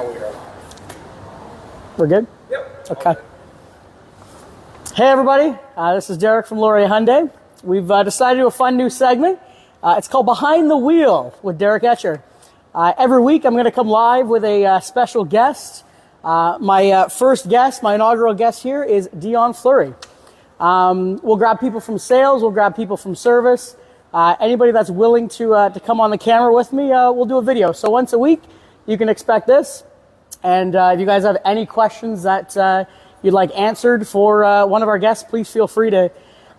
now we are. We're good? Yep. Okay. Hey everybody, this is Derek from Fleury Hyundai. We've decided to do a fun new segment. It's called Behind the Wheel with Derek Etcher. Every week I'm going to come live with a special guest. My first guest, my inaugural guest here is Dion Fleury. We'll grab people from sales, we'll grab people from service. Anybody that's willing to come on the camera with me, we'll do a video. So once a week, you can expect this. And if you guys have any questions that you'd like answered for one of our guests, please feel free to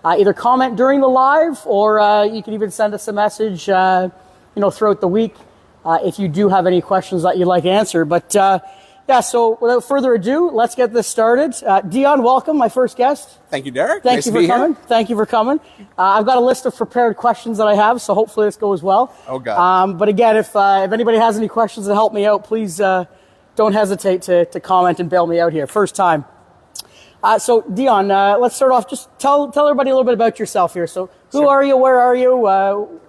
either comment during the live, or you can even send us a message, throughout the week if you do have any questions that you'd like answered. But so without further ado, let's get this started. Dion, welcome, my first guest. Thank you, Derek. Thank you for coming. Thank you for coming. I've got a list of prepared questions that I have, so hopefully this goes well. Oh, God. But again, if anybody has any questions to help me out, please don't hesitate to comment and bail me out here. First time. So Dion, let's start off. Just tell everybody a little bit about yourself here. So who are you? Where are you?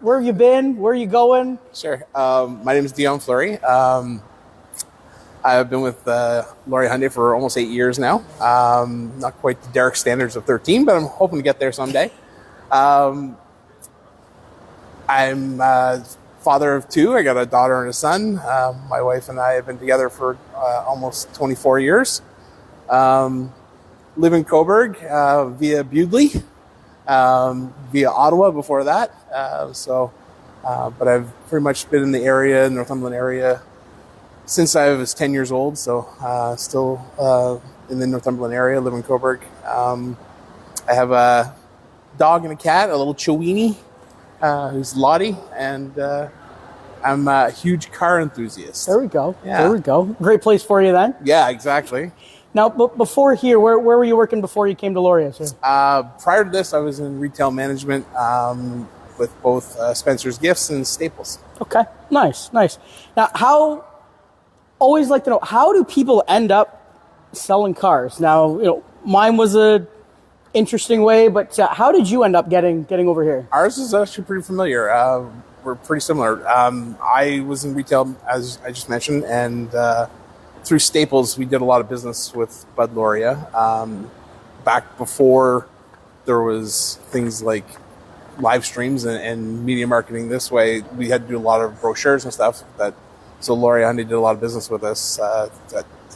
Where have you been? Where are you going? Sure. My name is Dion Fleury. I've been with Fleury Hyundai for almost 8 years now. Not quite the Derek standards of 13, but I'm hoping to get there someday. I'm father of two. I got a daughter and a son. My wife and I have been together for almost 24 years. Live in Cobourg via Bewdley, via Ottawa before that. But I've pretty much been in the area, Northumberland area, since I was 10 years old. So still in the Northumberland area, live in Cobourg. I have a dog and a cat, a little Chiweenie, who's Lottie, and I'm a huge car enthusiast. There we go. Yeah. There we go. Great place for you then. Yeah, exactly. Now, before here, where were you working before you came to Fleury? Prior to this, I was in retail management with both Spencer's Gifts and Staples. Okay, nice. Now, always like to know, how do people end up selling cars? Now, mine was a interesting way, but how did you end up getting over here? Ours is actually pretty familiar. We're pretty similar. I was in retail, as I just mentioned, and through Staples, we did a lot of business with Bud Loria. Back before there was things like live streams and media marketing this way, we had to do a lot of brochures and stuff. So Fleury Hyundai did a lot of business with us at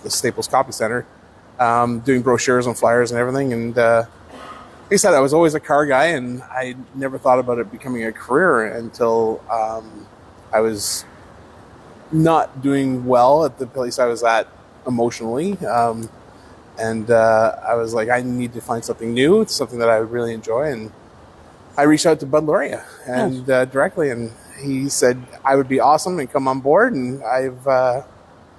the Staples Copy Center, doing brochures and flyers and everything. And like I said, I was always a car guy, and I never thought about it becoming a career until I was not doing well at the place I was at emotionally. And I was like, I need to find something new. It's something that I really enjoy. And I reached out to Bud Loria and directly, and he said I would be awesome and come on board. And I've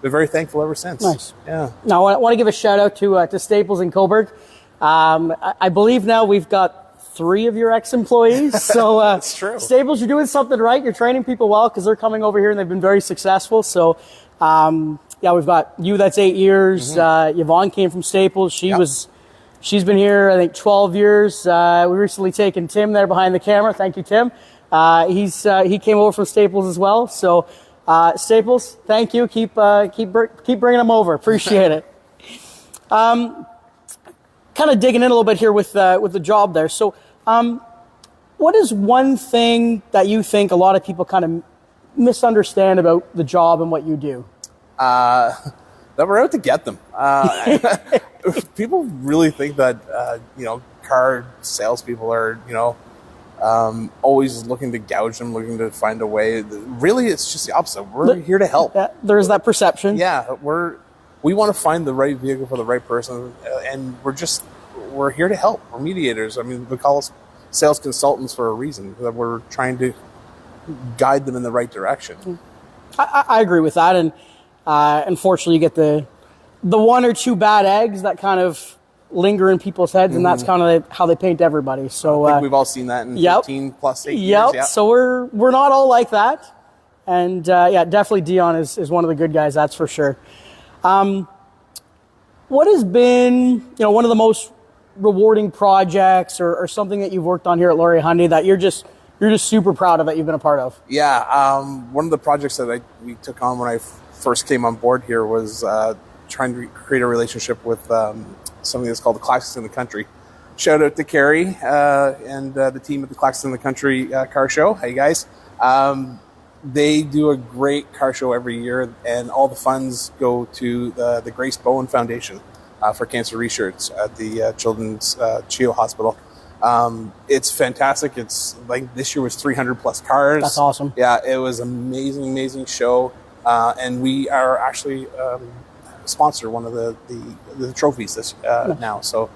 been very thankful ever since. Nice. Yeah. Now, I want to give a shout out to Staples in Cobourg. I believe now we've got 3 of your ex-employees. So that's true. Staples, you're doing something right. You're training people well because they're coming over here and they've been very successful. So we've got you. That's 8 years. Yvonne came from Staples. She's been here, I think, 12 years. We recently taken Tim there behind the camera. Thank you, Tim. He came over from Staples as well. So Staples, thank you. Keep bringing them over. Appreciate it. Kind of digging in a little bit here with the job there. So, what is one thing that you think a lot of people kind of misunderstand about the job and what you do? That we're out to get them. People really think that car salespeople are always looking to gouge them, looking to find a way. Really, it's just the opposite. We're here to help. There's that perception. Yeah, we want to find the right vehicle for the right person, and we're here to help. We're mediators. I mean, they call us sales consultants for a reason. That we're trying to guide them in the right direction. I agree with that, and unfortunately, you get the 1 or 2 bad eggs that kind of linger in people's heads, and that's kind of how they paint everybody. So I think we've all seen that in 15 plus 8 years. Yep. So we're not all like that, and definitely Dion is one of the good guys. That's for sure. What has been, one of the most rewarding projects or something that you've worked on here at Fleury Hyundai that you're just super proud of that you've been a part of? Yeah, one of the projects that we took on when I first came on board here was trying to create a relationship with something that's called the Classics in the Country. Shout out to Carrie and the team at the Classics in the Country car show. Hey guys. They do a great car show every year, and all the funds go to the Grace Bowen Foundation for cancer research at the Children's CHEO Hospital. It's fantastic. It's like this year was 300 plus cars. That's awesome. Yeah, it was amazing show. And we are actually sponsor one of the trophies this now. So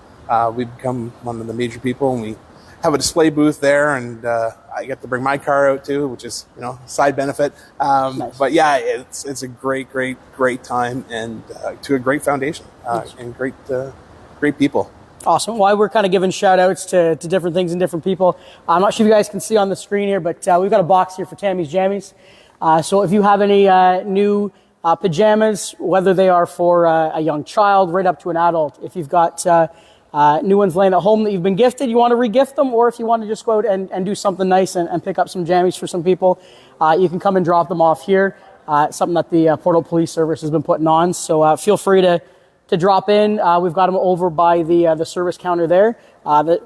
we've become one of the major people, and we have a display booth there, and I get to bring my car out too, which is side benefit. Nice. But yeah, it's a great time, and to a great foundation and great people. Awesome. While we're kind of giving shout outs to different things and different people, I'm not sure if you guys can see on the screen here, but we've got a box here for Tammy's Jammies. So if you have any new pajamas, whether they are for a young child right up to an adult, if you've got new ones laying at home that you've been gifted, you want to re-gift them, or if you want to just go out and do something nice and pick up some jammies for some people, you can come and drop them off here. Something that the Portal Police Service has been putting on. So feel free to drop in. We've got them over by the service counter there,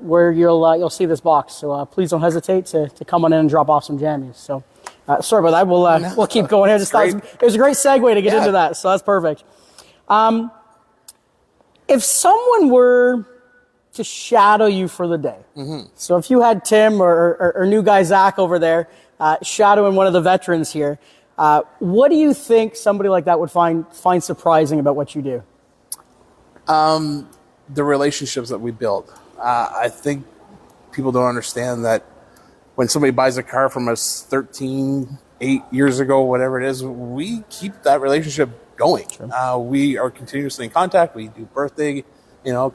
where you'll see this box. So please don't hesitate to come on in and drop off some jammies. So sorry about that. We'll keep going here. It was a great segue to get into that. So that's perfect. If someone were to shadow you for the day, so if you had Tim or new guy Zach over there shadowing one of the veterans here, what do you think somebody like that would find surprising about what you do? The relationships that we build. I think people don't understand that when somebody buys a car from us 8 years ago, whatever it is, we keep that relationship going. Sure. We are continuously in contact. We do birthday,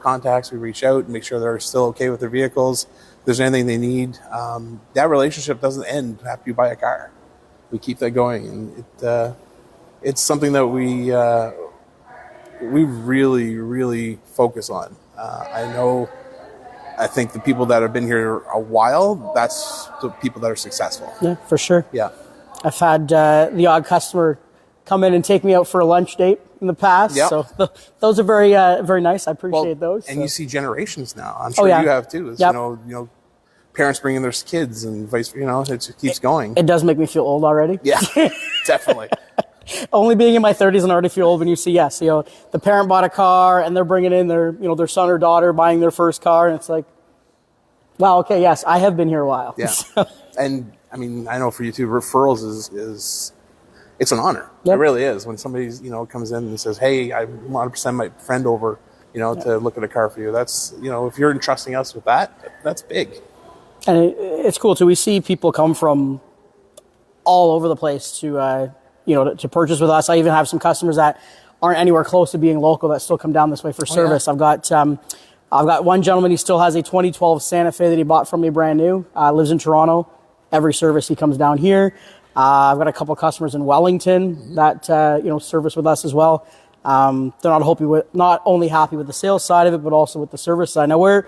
contacts. We reach out and make sure they're still okay with their vehicles. If there's anything they need, that relationship doesn't end after you buy a car. We keep that going, and it's something that we really focus on. I think the people that have been here a while, that's the people that are successful. Yeah, for sure. Yeah. I've had the odd customer come in and take me out for a lunch date in the past. Yep. So those are very nice. I appreciate those. And you see generations now. I'm sure you have too. Yep. Parents bringing their kids and vice. It keeps going. It does make me feel old already. Yeah, definitely. Only being in my 30s and already feel old when you see the parent bought a car and they're bringing in their son or daughter buying their first car, and it's like, wow, okay, yes, I have been here a while. Yeah. And I mean, I know for you too, referrals is it's an honor. Yep. It really is. When somebody comes in and says, hey, I want to send my friend over to look at a car for you. That's if you're entrusting us with that, that's big. And it's cool too. We see people come from all over the place to to purchase with us. I even have some customers that aren't anywhere close to being local that still come down this way for service. Yeah. I've got one gentleman, he still has a 2012 Santa Fe that he bought from me brand new. Lives in Toronto. Every service he comes down here. I've got a couple of customers in Wellington that service with us as well. They're not only happy with the sales side of it, but also with the service side. Now, where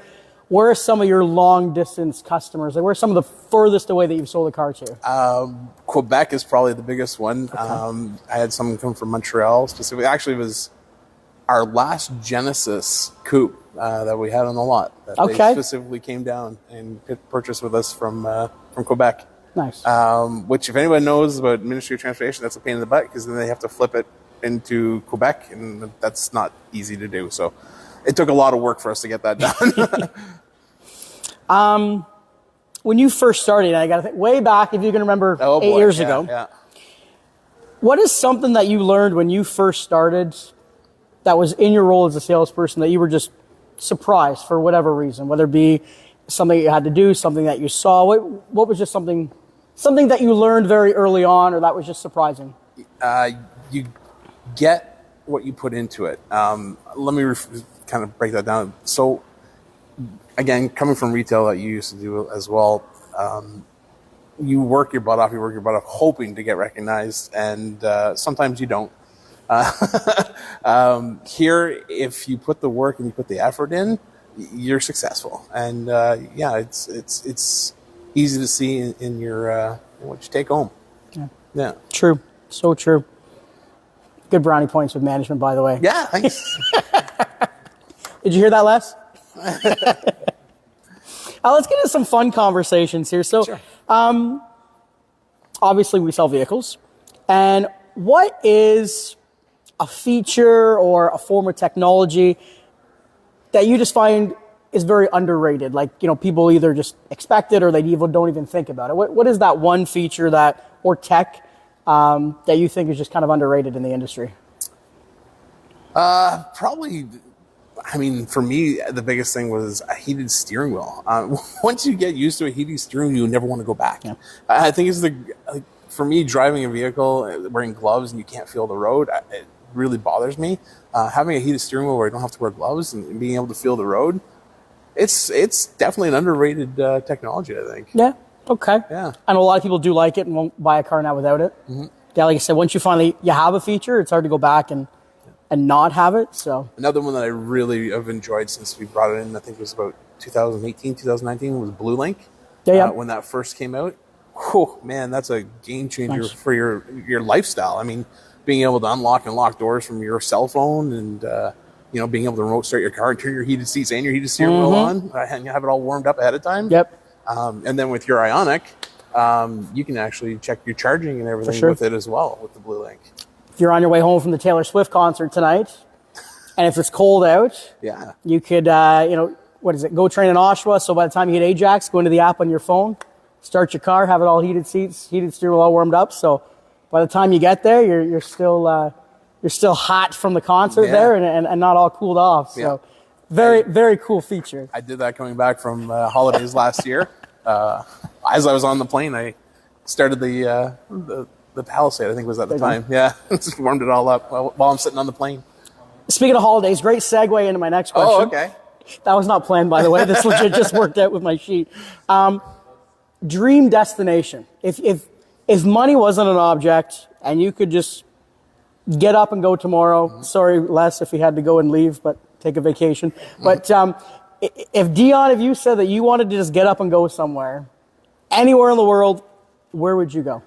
are some of your long distance customers? Like, where are some of the furthest away that you've sold a car to? Quebec is probably the biggest one. Okay. I had someone come from Montreal specifically. Actually, it was our last Genesis coupe that we had on the lot. They specifically came down and purchased with us from Quebec. Nice. Which, if anyone knows about Ministry of Transportation, that's a pain in the butt, because then they have to flip it into Quebec, and that's not easy to do. So it took a lot of work for us to get that done. When you first started, I got to think way back, if you can remember, 8 years ago. Yeah. What is something that you learned when you first started that was in your role as a salesperson that you were just surprised for whatever reason, whether it be something you had to do, something that you saw? What was just something that you learned very early on, or that was just surprising? You get what you put into it. Let me kind of break that down. So, again, coming from retail that you used to do as well, you work your butt off, hoping to get recognized, and sometimes you don't. Here, if you put the work and you put the effort in, you're successful. And it's easy to see in your what you take home. Yeah. True. So true. Good brownie points with management, by the way. Yeah, thanks. Did you hear that, Les? Let's get into some fun conversations here. So, Sure. Obviously, we sell vehicles. And what is a feature or a form of technology that you just find is very underrated? Like, people either just expect it or they don't even think about it. What is that one feature or tech that you think is just kind of underrated in the industry? Probably, for me, the biggest thing was a heated steering wheel. Once you get used to a heated steering wheel, you never want to go back. Yeah. I think it's for me, driving a vehicle, wearing gloves and you can't feel the road, it really bothers me. Having a heated steering wheel where you don't have to wear gloves and being able to feel the road, it's definitely an underrated technology, I think. Yeah. Okay. Yeah. I know a lot of people do like it and won't buy a car now without it. Mm-hmm. Yeah, like I said, once you have a feature, it's hard to go back and not have it. So another one that I really have enjoyed since we brought it in, I think it was about 2018, 2019, was Blue Link. Yeah. When that first came out, oh man, that's a game changer for your lifestyle. Being able to unlock and lock doors from your cell phone and being able to remote start your car and turn your heated seats and your heated steering wheel on and have it all warmed up ahead of time. Yep. And then with your Ioniq, you can actually check your charging and everything with it as well with the Blue Link. If you're on your way home from the Taylor Swift concert tonight, and if it's cold out, you could, go train in Oshawa. So by the time you hit Ajax, go into the app on your phone, start your car, have it all heated seats, heated steering wheel all warmed up. So by the time you get there, you're still hot from the concert there and not all cooled off. So very, very cool feature. I did that coming back from holidays last year. As I was on the plane, I started the Palisade, I think was at the time. Yeah, just warmed it all up while I'm sitting on the plane. Speaking of holidays, great segue into my next question. Oh, okay. That was not planned, by the way. This legit just worked out with my sheet. Dream destination. If money wasn't an object and you could just get up and go tomorrow, sorry, Les, if you had to go and leave, but take a vacation. But if you said that you wanted to just get up and go somewhere, anywhere in the world, where would you go?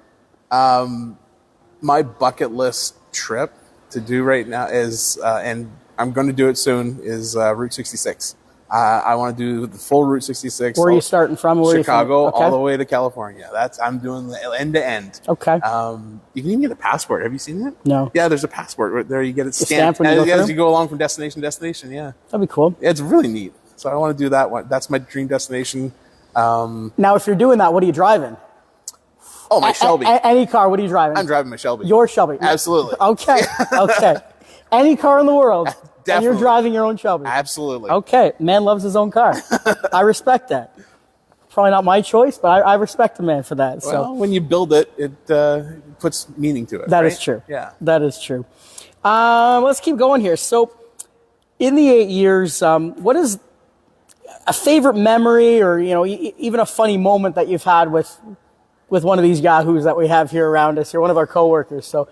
My bucket list trip to do right now is, and I'm going to do it soon, is Route 66. I want to do the full Route 66. Where are you starting from? Chicago, all the way to California. I'm doing the end to end. Okay. You can even get a passport. Have you seen it? No. Yeah, there's a passport right there. You get it stamped as you go along from destination to destination. Yeah. That'd be cool. It's really neat. So I want to do that one. That's my dream destination. Now, if you're doing that, what are you driving? Oh, my Shelby. Any car, what are you driving? I'm driving my Shelby. Your Shelby? Absolutely. Okay. Any car in the world. Definitely. And you're driving your own Shelby? Absolutely. Okay. Man loves his own car. I respect that. Probably not my choice, but I respect the man for that. Well, when you build it, it puts meaning to it. That right? is true. Yeah. That is true. Let's keep going here. So, in the 8 years, what is a favorite memory or, even a funny moment that you've had with one of these yahoos that we have here around us here, one of our coworkers? So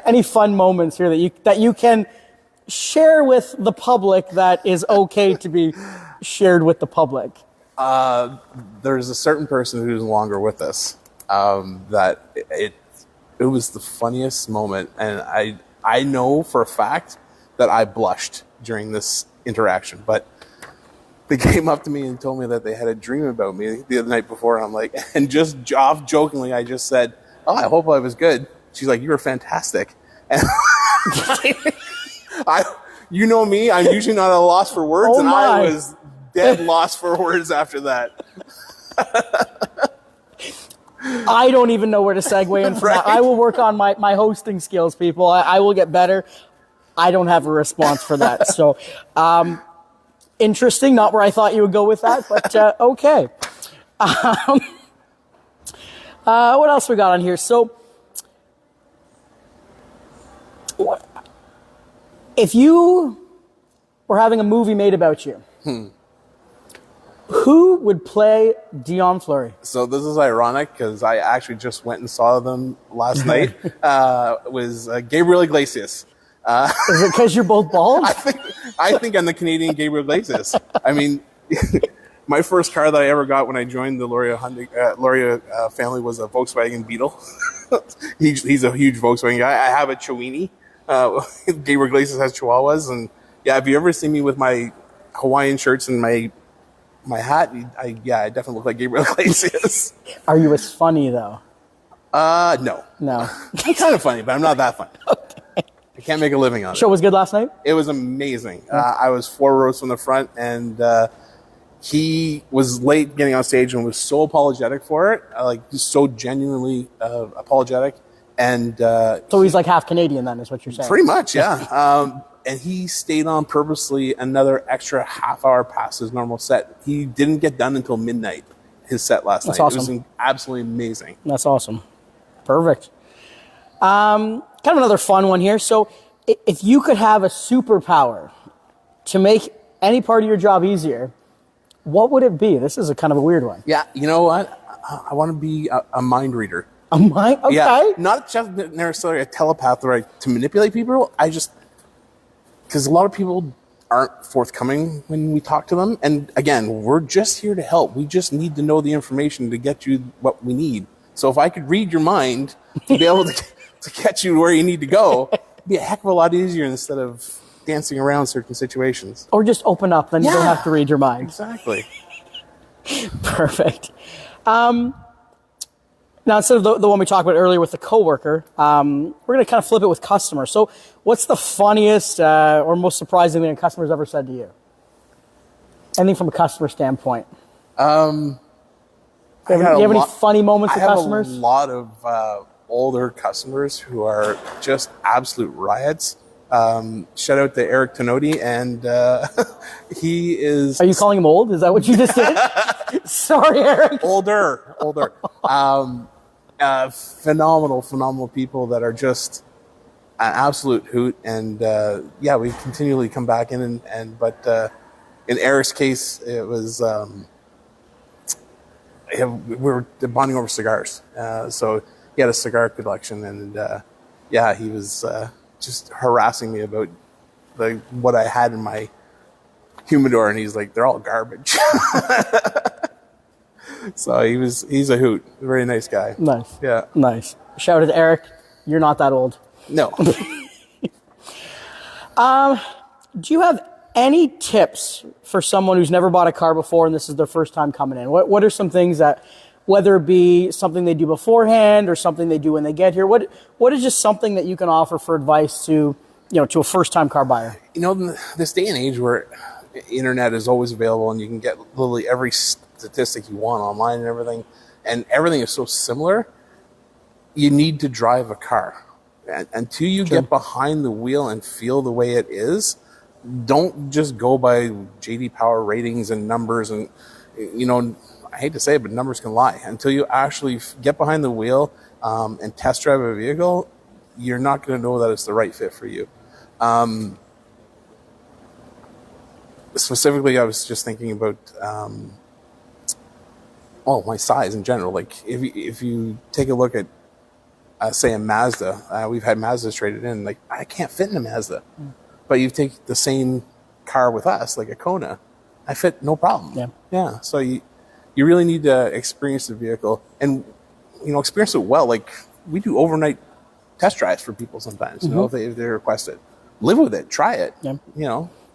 any fun moments here that you can share with the public that is okay to be shared with the public? There's a certain person who's no longer with us that it was the funniest moment. And I know for a fact that I blushed during this interaction, but they came up to me and told me that they had a dream about me the other night before. And I'm like, and just off jokingly, I just said, "Oh, I hope I was good." She's like, "You were fantastic." And you know me, I'm usually not at a loss for words, and I was dead lost for words after that. I don't even know where to segue in from that. I will work on my hosting skills, people. I will get better. I don't have a response for that. So, interesting. Not where I thought you would go with that, but okay. What else we got on here? So, if you were having a movie made about you, who would play Dion Fleury? So this is ironic because I actually just went and saw them last night. It was Gabriel Iglesias. Is it because you're both bald? I think I'm the Canadian Gabriel Iglesias. I mean, my first car that I ever got when I joined the Lauria family was a Volkswagen Beetle. He's a huge Volkswagen guy. I have a Chowini. Gabriel Iglesias has Chihuahuas, and yeah, if you ever see me with my Hawaiian shirts and my hat, I definitely look like Gabriel Iglesias. Are you as funny though? No. I'm kind of funny, but I'm not that funny. Okay. I can't make a living on it. Show was good last night? It was amazing. I was 4 rows from the front, and he was late getting on stage and was so apologetic for it, just so genuinely apologetic. And so he's like half Canadian then, is what you're saying? Pretty much, yeah. And he stayed on purposely another extra half hour past his normal set. He didn't get done until midnight, his set last night. Awesome. It was absolutely amazing. That's awesome. Perfect. Kind of another fun one here. So if you could have a superpower to make any part of your job easier, what would it be? This is a kind of a weird one. Yeah, you know what? I want to be a mind reader. A mind? Okay. Yeah, not just necessarily a telepath or to manipulate people. Because a lot of people aren't forthcoming when we talk to them. And again, we're just here to help. We just need to know the information to get you what we need. So if I could read your mind to be able to get you where you need to go, it'd be a heck of a lot easier instead of dancing around certain situations. Or just open up, then you don't have to read your mind. Exactly. Perfect. Now, instead of the one we talked about earlier with the coworker, we're going to kind of flip it with customers. So what's the funniest or most surprising thing a customer's ever said to you? Anything from a customer standpoint? Do you have any funny moments with customers? I have a lot of older customers who are just absolute riots. Shout out to Eric Tenodi, and he is... Are you calling him old? Is that what you just did? Sorry, Eric. Older. Phenomenal people that are just an absolute hoot. And we continually come back in, but in Eric's case, it was... we were bonding over cigars. So he had a cigar collection, and he was... just harassing me about what I had in my humidor, and he's like, they're all garbage. So he's a hoot. Very nice guy. Nice. Yeah. Nice. Shout out to Eric. You're not that old. No. Do you have any tips for someone who's never bought a car before and this is their first time coming in? What are some things that, whether it be something they do beforehand or something they do when they get here, what is just something that you can offer for advice to a first-time car buyer? This day and age where internet is always available and you can get literally every statistic you want online and everything is so similar, you need to drive a car. Until you get behind the wheel and feel the way it is, don't just go by JD Power ratings and numbers and, I hate to say it, but numbers can lie. Until you actually get behind the wheel and test drive a vehicle, you're not going to know that it's the right fit for you. Specifically, I was just thinking about, my size in general. Like, if you take a look at, say, a Mazda, we've had Mazdas traded in. Like, I can't fit in a Mazda. But you take the same car with us, like a Kona, I fit no problem. Yeah. So you really need to experience the vehicle and, experience it well. Like, we do overnight test drives for people sometimes, if they request it. Live with it. Try it.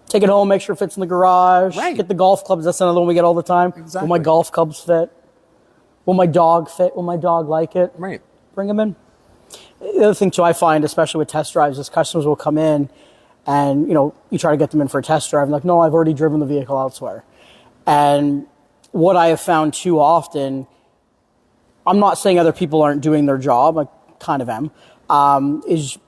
Take it home, make sure it fits in the garage. Right. Get the golf clubs. That's another one we get all the time. Exactly. Will my golf clubs fit? Will my dog fit? Will my dog like it? Right. Bring them in. The other thing, too, I find, especially with test drives, is customers will come in and, you try to get them in for a test drive. And like, no, I've already driven the vehicle elsewhere. And what I have found too often, I'm not saying other people aren't doing their job, I kind of am, is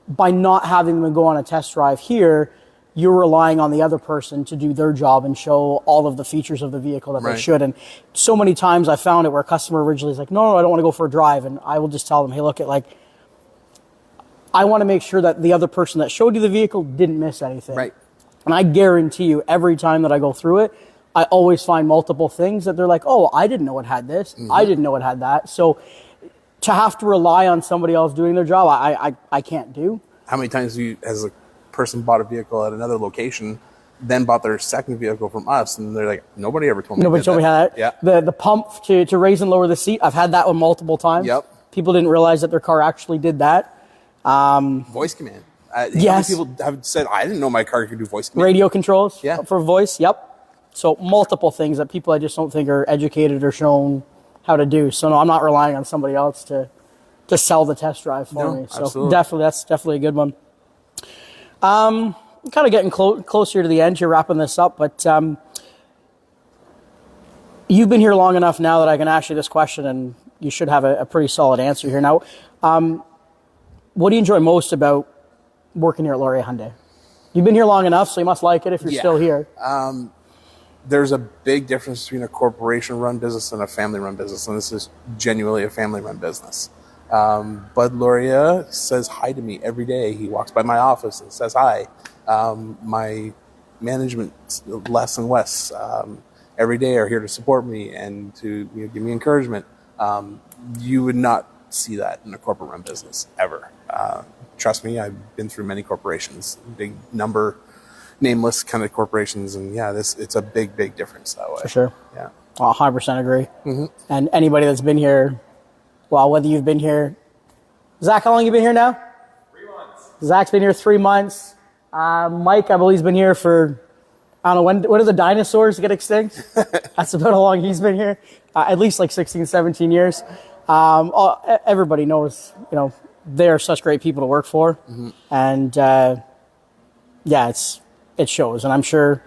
by not having them go on a test drive here, you're relying on the other person to do their job and show all of the features of the vehicle that they should. And so many times I found it where a customer originally is like, no, I don't want to go for a drive. And I will just tell them, hey, look, I want to make sure that the other person that showed you the vehicle didn't miss anything. Right. And I guarantee you, every time that I go through it, I always find multiple things that they're like, oh, I didn't know it had this. I didn't know it had that. So to have to rely on somebody else doing their job, I can't do. How many times has a person bought a vehicle at another location, then bought their second vehicle from us, and they're like, nobody ever told me. Nobody told me how that. Yeah. The pump to raise and lower the seat, I've had that one multiple times. Yep. People didn't realize that their car actually did that. Voice command. Yes. People have said, I didn't know my car could do voice command. Radio controls Yeah. for voice. Yep. So multiple things that people I just don't think are educated or shown how to do. So no, I'm not relying on somebody else to sell the test drive for me. So absolutely. that's definitely a good one. I'm kind of getting closer to the end here, wrapping this up, but you've been here long enough now that I can ask you this question, and you should have a pretty solid answer here. Now, what do you enjoy most about working here at Fleury Hyundai? You've been here long enough, so you must like it if you're still here. There's a big difference between a corporation-run business and a family-run business, and this is genuinely a family-run business. Bud Loria says hi to me every day. He walks by my office and says hi. My management, Les and Wes, every day are here to support me and to give me encouragement. You would not see that in a corporate-run business, ever. Trust me, I've been through many corporations, big number, nameless kind of corporations, and it's a big difference that way. For sure. Yeah. I'll 100% agree. Mm-hmm. And anybody that's been here, well, whether you've been here, Zach, how long you been here now? 3 months. Zach's been here 3 months. Mike, I believe, has been here for, I don't know, when do the dinosaurs get extinct? That's about how long he's been here. At least like 16, 17 years. Everybody knows, they are such great people to work for. Mm-hmm. And, it shows. And I'm sure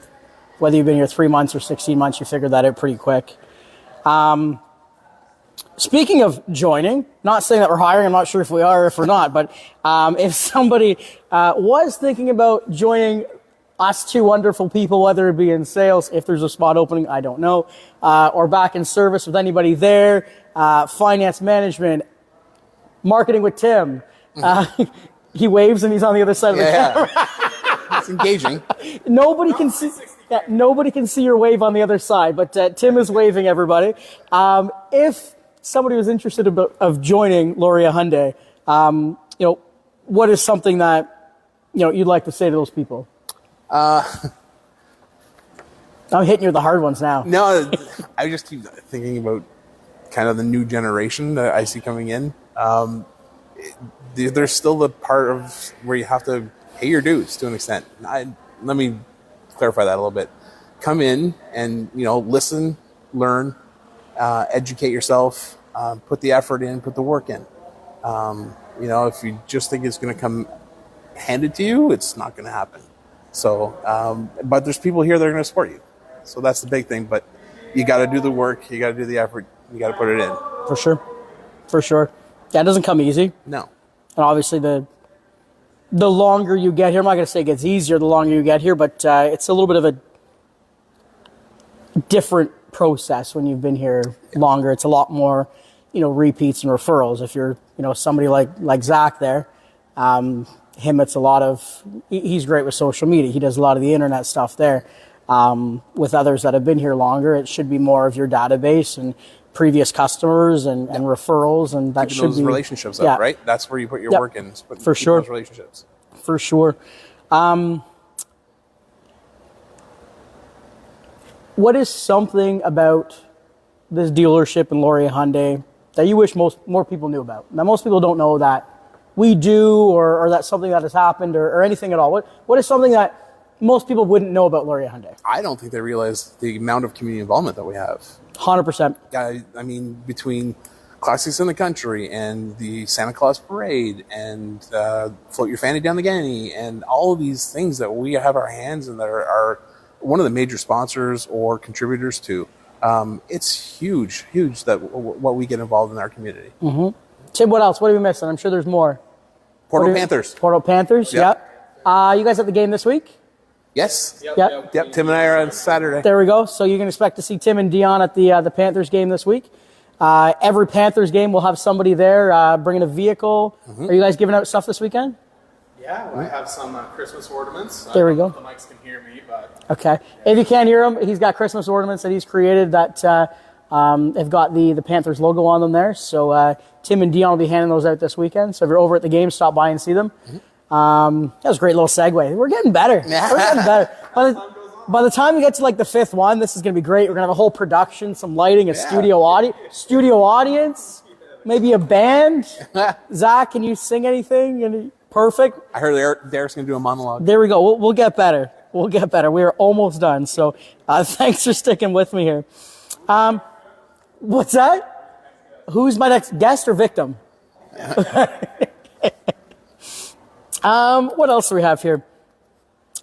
whether you've been here 3 months or 16 months, you figured that out pretty quick. Speaking of joining, not saying that we're hiring, I'm not sure if we are or if we're not, but if somebody was thinking about joining us two wonderful people, whether it be in sales, if there's a spot opening, I don't know, or back in service with anybody there, finance management, marketing with Tim. He waves and he's on the other side of the camera. It's engaging. Nobody can see your wave on the other side, but Tim is waving everybody. If somebody was interested of joining Fleury Hyundai, what is something that you'd like to say to those people? I'm hitting you with the hard ones now. No, I just keep thinking about kind of the new generation that I see coming in. There's still the part of where you have to pay your dues to an extent. Let me clarify that a little bit. Come in and, listen, learn, educate yourself, put the effort in, put the work in. If you just think it's going to come handed to you, it's not going to happen. So, but there's people here that are going to support you. So that's the big thing. But you got to do the work. You got to do the effort. You got to put it in. For sure. Yeah, it doesn't come easy. No. And obviously the longer you get here, I'm not going to say it gets easier the longer you get here, but it's a little bit of a different process when you've been here longer. It's a lot more, repeats and referrals. If you're, somebody like Zach there, him, it's a lot of, he's great with social media. He does a lot of the internet stuff there. With others that have been here longer, it should be more of your database and previous customers and referrals, and that should those be relationships up, right? That's where you put your work in. For sure. Those relationships. For sure. What is something about this dealership in Fleury Hyundai that you wish more people knew about? Now, most people don't know that we do, or that's something that has happened, or anything at all. What is something that most people wouldn't know about Fleury Hyundai? I don't think they realize the amount of community involvement that we have. 100%. I mean, between Classics in the Country and the Santa Claus Parade and Float Your Fanny Down the Ganney and all of these things that we have our hands in that are one of the major sponsors or contributors to. It's huge that what we get involved in our community. Mm-hmm. Tim, what else? What are we missing? I'm sure there's more. Portal Panthers. Portal Panthers, yep. You guys at the game this week? Yes. Yep. Tim and I are on Saturday. There we go. So you can expect to see Tim and Dion at the Panthers game this week. Every Panthers game will have somebody there bringing a vehicle. Mm-hmm. Are you guys giving out stuff this weekend? Yeah, I have some Christmas ornaments. There we go. The mics can hear me, but okay. If you can't hear him, he's got Christmas ornaments that he's created that have got the Panthers logo on them there. So Tim and Dion will be handing those out this weekend. So if you're over at the game, stop by and see them. Mm-hmm. That was a great little segue. We're getting better. We're getting better. By the time we get to like the fifth one, this is going to be great. We're going to have a whole production, some lighting, a studio audience, maybe a band. Zach, can you sing anything? Perfect. I heard Derek's going to do a monologue. There we go. We'll get better. We'll get better. We are almost done. So thanks for sticking with me here. What's that? Who's my next guest or victim? What else do we have here?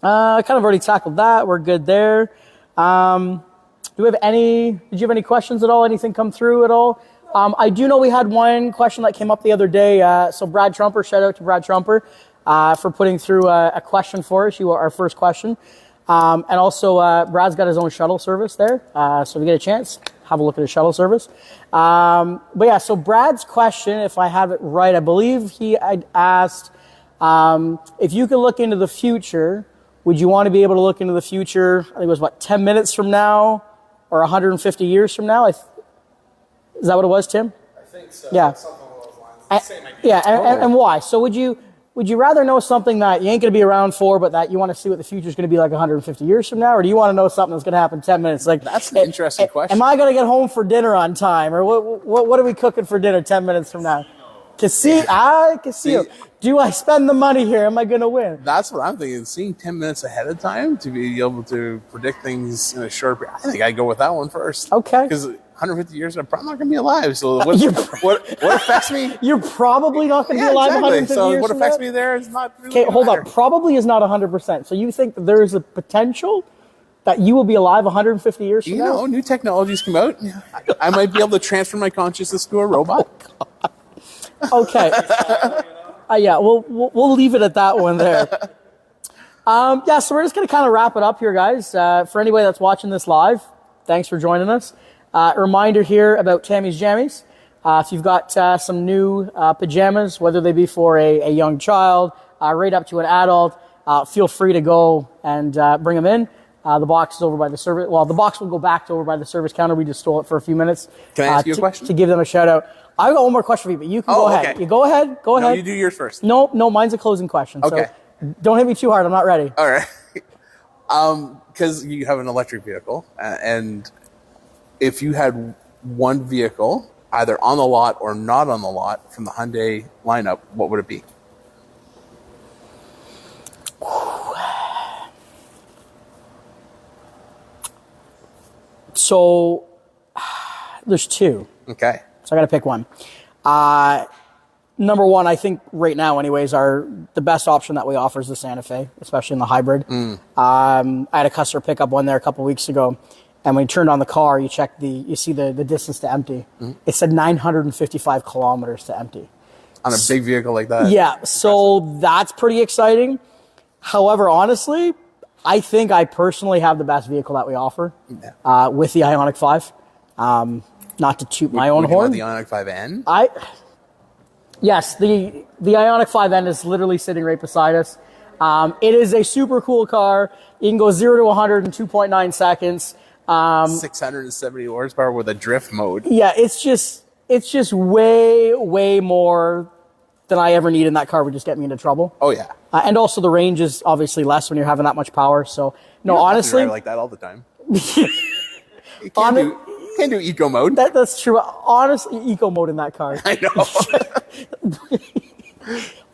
Kind of already tackled that. We're good there. Did you have any questions at all? Anything come through at all? I do know we had one question that came up the other day. So Brad Trumper, shout out to Brad Trumper for putting through a question for us. You were our first question. And also, Brad's got his own shuttle service there. So if you get a chance, have a look at his shuttle service. But yeah, so Brad's question, if I have it right, I believe he had asked, if you could look into the future, would you want to be able to look into the future? I think it was 10 minutes from now or 150 years from now? Is that what it was, Tim? I think so. Yeah. Something along those lines. Same idea. Yeah, and why? So would you rather know something that you ain't going to be around for, but that you want to see what the future is going to be like 150 years from now? Or do you want to know something that's going to happen 10 minutes? Like, That's an interesting question. Am I going to get home for dinner on time? Or what are we cooking for dinner 10 minutes from now? Casino. Do I spend the money here? Am I going to win? That's what I'm thinking. Seeing 10 minutes ahead of time to be able to predict things in a short period. I think I'd go with that one first. Okay. Because 150 years, I'm probably not going to be alive. So what affects me? You're probably not going to be alive exactly. 150 So years what from affects now? me there is not really Okay, gonna hold matter. on. Probably is not 100%. So you think that there is a potential that you will be alive 150 years from You now? know, new technologies come out. I might be able to transfer my consciousness to a robot. Okay. Yeah, we'll leave it at that one there. Yeah, so we're just going to kind of wrap it up here, guys. For anybody that's watching this live, thanks for joining us. A reminder here about Tammy's Jammies. If you've got some new pajamas, whether they be for a young child, right up to an adult, feel free to go and bring them in. The box is over by the service. Well, the box will go back to over by the service counter. We just stole it for a few minutes. Can I ask you a question? To give them a shout out. I've got one more question for you, but you can go ahead. Okay. You go ahead. Go No, ahead. you do yours first. No, mine's a closing question. Okay. So don't hit me too hard. I'm not ready. All right. Because you have an electric vehicle, and if you had one vehicle, either on the lot or not on the lot, from the Hyundai lineup, what would it be? So there's two. Okay. So I got to pick one. Number one, I think right now, anyways, the best option that we offer is the Santa Fe, especially in the hybrid. I had a customer pick up one there a couple weeks ago, and when you turned on the car, you see the distance to empty. It said 955 kilometers to empty. On a big vehicle like that? Yeah, so that's pretty exciting. However, honestly, I think I personally have the best vehicle that we offer with the Ioniq 5. Not to toot my own Would you horn. want the Ioniq 5N? Yes, the Ioniq 5N is literally sitting right beside us. It is a super cool car. You can go 0 to 100 in 2.9 seconds. 670 horsepower with a drift mode. Yeah, it's just way, way more than I ever need in that car would just get me into trouble. Oh, yeah. And also the range is obviously less when you're having that much power. So, no, You don't have to honestly, drive like that all the time. You can't do eco mode. that's true. Honestly, eco mode in that car. I know.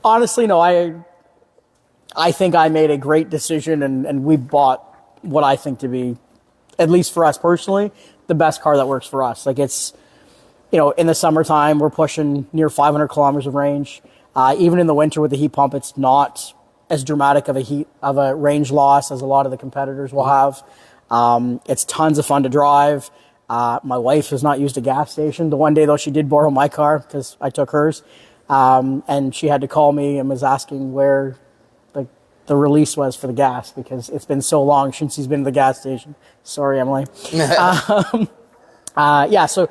Honestly, no, I think I made a great decision, and we bought what I think to be, at least for us personally, the best car that works for us. Like it's, in the summertime, we're pushing near 500 kilometers of range. Even in the winter with the heat pump, it's not as dramatic of a range loss as a lot of the competitors will have. It's tons of fun to drive. My wife has not used a gas station. The one day though, she did borrow my car because I took hers. And she had to call me and was asking where the release was for the gas because it's been so long since he's been to the gas station. Sorry, Emily. Yeah. So,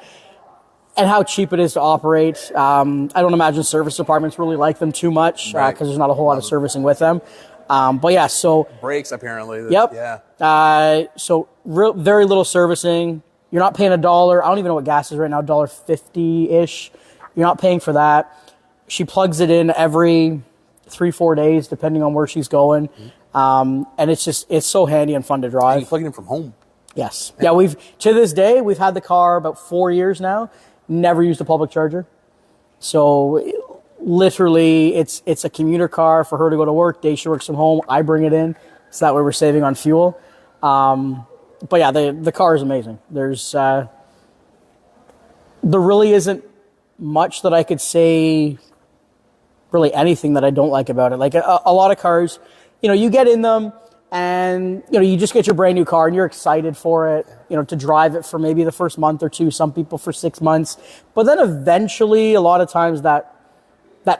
and how cheap it is to operate. I don't imagine service departments really like them too much because there's not a whole lot of servicing with them. But yeah, so Brakes apparently. Yep. Yeah. So very little servicing. You're not paying $1. I don't even know what gas is right now, $1.50-ish. You're not paying for that. She plugs it in every 3-4 days, depending on where she's going. And it's so handy and fun to drive. And you plug it in from home. Yes. Yeah, to this day, we've had the car about 4 years now, never used a public charger. So literally, it's a commuter car for her to go to work. Day she works from home. I bring it in, so that way we're saving on fuel. But yeah, the car is amazing. There really isn't much that I could say, really anything that I don't like about it. Like a lot of cars, you get in them and, you just get your brand new car and you're excited for it, to drive it for maybe the first month or two, some people for 6 months. But then eventually, a lot of times that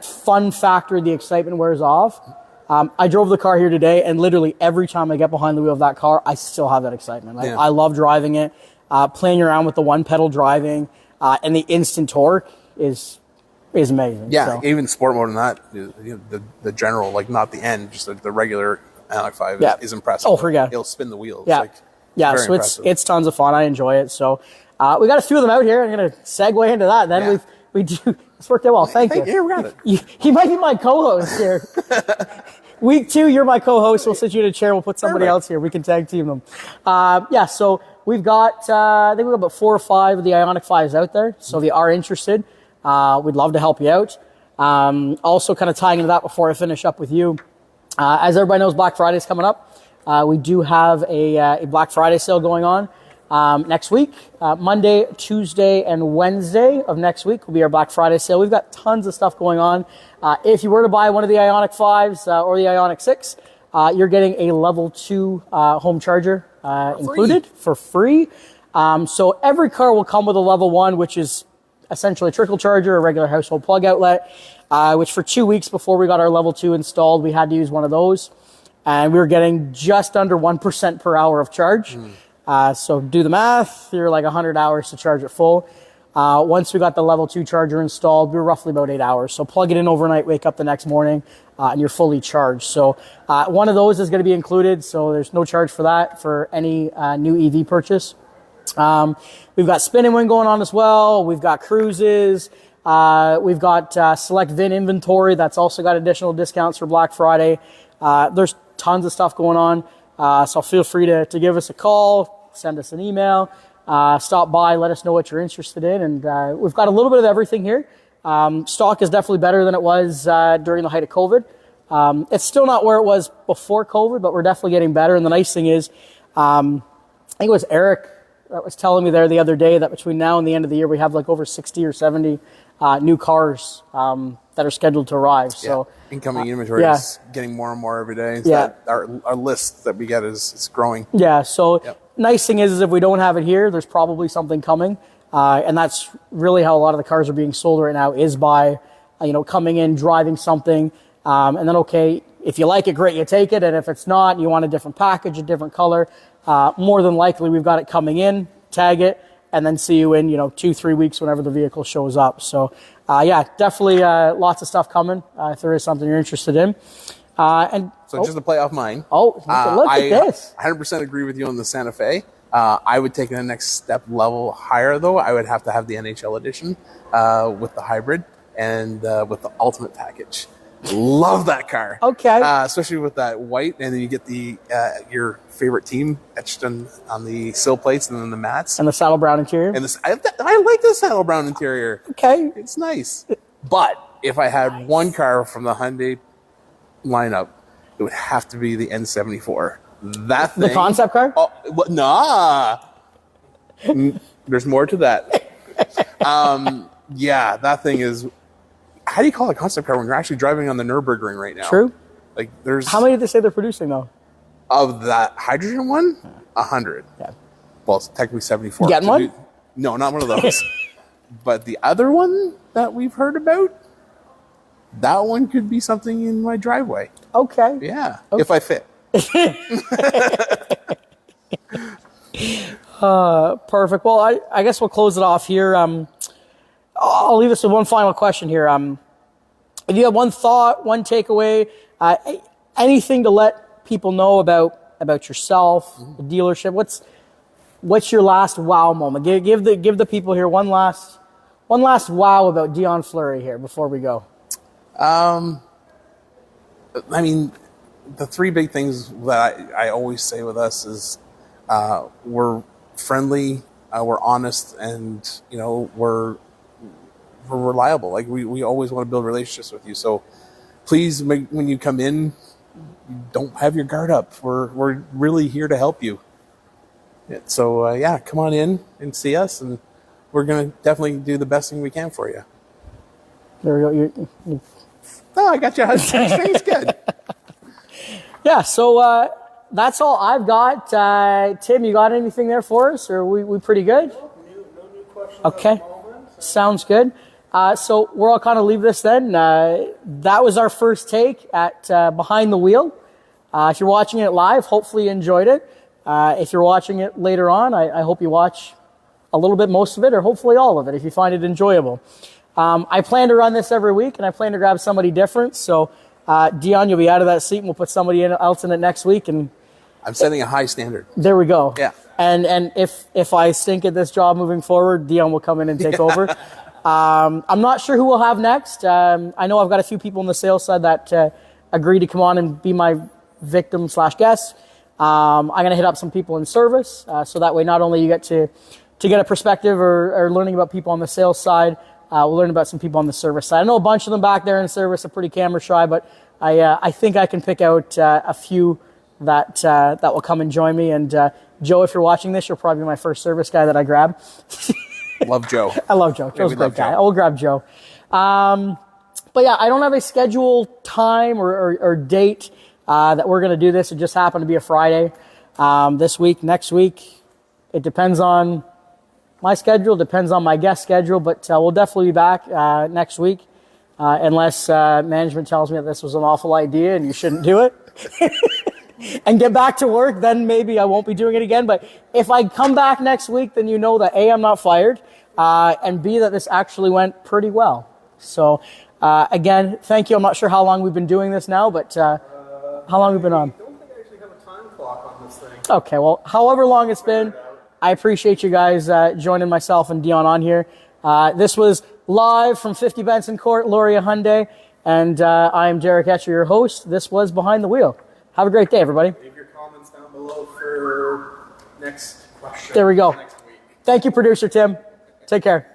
fun factor, the excitement wears off. I drove the car here today, and literally every time I get behind the wheel of that car, I still have that excitement. Like, I love driving it, playing around with the one-pedal driving, and the instant torque is amazing. Yeah, so. Even sport mode and that, the general, like not the end, just the regular Ioniq 5 is impressive. Oh, forget. It'll spin the wheels. Yeah, Very so impressive. it's tons of fun. I enjoy it. So we got a few of them out here. I'm going to segue into that. Then we do. It's worked out well. Thank you. Yeah, we got it. He might be my co-host here. Week 2, you're my co-host. We'll sit you in a chair. We'll put somebody else here. We can tag team them. So we've got, I think we've got about 4 or 5 of the Ioniq 5s out there. So if you are interested, we'd love to help you out. Also kind of tying into that before I finish up with you. As everybody knows, Black Friday is coming up. We do have a Black Friday sale going on next week. Monday, Tuesday, and Wednesday of next week will be our Black Friday sale. We've got tons of stuff going on. If you were to buy one of the Ioniq 5s or the Ioniq 6, you're getting a level 2 home charger included for free. So every car will come with a level 1, which is essentially a trickle charger, a regular household plug outlet, which for 2 weeks before we got our level 2 installed, we had to use one of those. And we were getting just under 1% per hour of charge. So do the math, you're like 100 hours to charge it full. Once we got the level 2 charger installed, we were roughly about 8 hours. So plug it in overnight, wake up the next morning, and you're fully charged. So one of those is going to be included, so there's no charge for that for any new EV purchase. We've got spin and win going on as well. We've got cruises. We've got select VIN inventory. That's also got additional discounts for Black Friday. There's tons of stuff going on. So feel free to give us a call, send us an email, stop by, let us know what you're interested in. And we've got a little bit of everything here. Stock is definitely better than it was during the height of COVID. It's still not where it was before COVID, but we're definitely getting better. And the nice thing is, I think it was Eric that was telling me there the other day that between now and the end of the year, we have like over 60 or 70 new cars that are scheduled to arrive. So incoming inventory is getting more and more every day. So our list that we get is growing. Yeah. So nice thing is if we don't have it here, there's probably something coming. And that's really how a lot of the cars are being sold right now, is by, coming in, driving something. And then, okay, if you like it, great, you take it. And if it's not, you want a different package, a different color, more than likely we've got it coming in, tag it, and then see you in, 2-3 weeks whenever the vehicle shows up. So, definitely lots of stuff coming if there is something you're interested in. Just to play off mine. Look at this. I 100% agree with you on the Santa Fe. I would take it a next step level higher, though. I would have to have the NHL edition with the hybrid and with the ultimate package. Love that car. Okay. Especially with that white, and then you get the your favorite team etched on the sill plates and then the mats. And the saddle brown interior. And I like the saddle brown interior. Okay. It's nice. But if I had one car from the Hyundai lineup, it would have to be the N74. That thing. The concept car? Oh, nah. There's more to that. That thing is. How do you call it a concept car when you're actually driving on the Nürburgring right now? True. Like there's. How many did they say they're producing though? Of that hydrogen one, 100. Yeah. Well, it's technically 74. You getting one? No, not one of those. But the other one that we've heard about, that one could be something in my driveway. Okay. Yeah, if I fit. Perfect. Well, I guess we'll close it off here. I'll leave us with one final question here. If you have one thought, one takeaway, anything to let people know about yourself, the dealership, what's your last wow moment? Give the people here one last wow about Dion Fleury here before we go. I mean, the 3 big things that I always say with us is we're friendly, we're honest, and we're reliable. Like we always want to build relationships with you. So please, when you come in, don't have your guard up. We're really here to help you. So yeah, come on in and see us, and we're going to definitely do the best thing we can for you. There we go. Oh, I got you. It's good. Yeah, so that's all I've got. Tim, you got anything there for us, or are we pretty good? No new questions. Okay, At the moment. sounds good. So we're all kind of leave this then. That was our first take at Behind the Wheel. If you're watching it live, hopefully you enjoyed it. If you're watching it later on, I hope you watch a little bit, most of it, or hopefully all of it if you find it enjoyable. I plan to run this every week, and I plan to grab somebody different. So, Dion, you'll be out of that seat, and we'll put somebody else in it next week. And I'm setting a high standard. there we go. Yeah. And if I stink at this job moving forward, Dion will come in and take over. I'm not sure who we'll have next. I know I've got a few people on the sales side that agree to come on and be my victim/guest. I'm going to hit up some people in service, so that way not only you get to get a perspective or learning about people on the sales side, we'll learn about some people on the service side. I know a bunch of them back there in service are pretty camera shy, but I think I can pick out a few that will come and join me. And Joe, if you're watching this, you'll probably be my first service guy that I grab. Love Joe. I love Joe. Joe's a great guy. I will grab Joe. But yeah, I don't have a scheduled time or date that we're going to do this. It just happened to be a Friday this week. Next week, it depends on my schedule, depends on my guest schedule, but we'll definitely be back next week unless management tells me that this was an awful idea and you shouldn't do it. And get back to work, then maybe I won't be doing it again. But if I come back next week, then you know that A, I'm not fired, and B, that this actually went pretty well. So again, thank you. I'm not sure how long we've been doing this now, but how long have we been on? I don't think I actually have a time clock on this thing. Okay, well, however long it's been, I appreciate you guys joining myself and Dion on here. This was live from 50 Benson Court, Lauria Hyundai, and I'm Derek Etcher, your host. This was Behind the Wheel. Have a great day, everybody. Leave your comments down below for next question. There we go. Next week. Thank you, producer Tim. Take care.